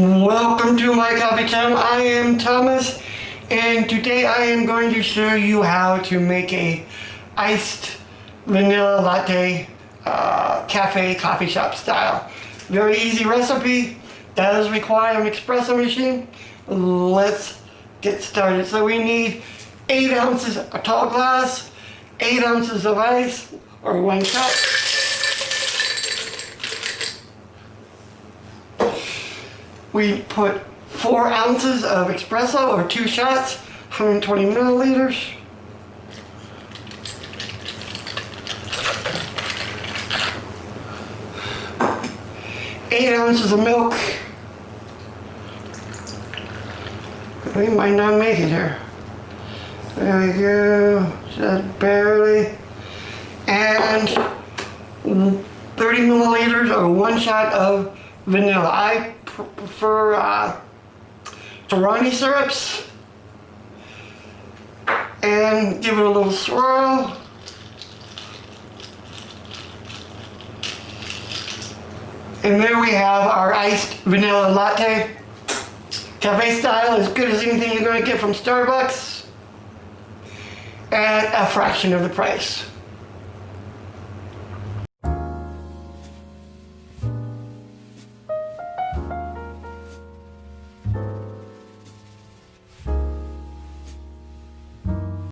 Welcome to my coffee channel. I am Thomas, and today I am going to show you how to make a iced vanilla latte cafe coffee shop style. Very easy recipe. Does require an espresso machine. Let's get started. So we need 8 ounces a tall glass, 8 ounces of ice or 1 cup. We put 4 ounces of espresso or 2 shots, 120 milliliters. Eight ounces of milk. We might not make it here. There we go, just barely. And 30 milliliters or 1 shot of vanilla. I prefer Torani syrups. And give it a little swirl. And there we have our iced vanilla latte. Cafe style, as good as anything you're going to get from Starbucks. At a fraction of the price.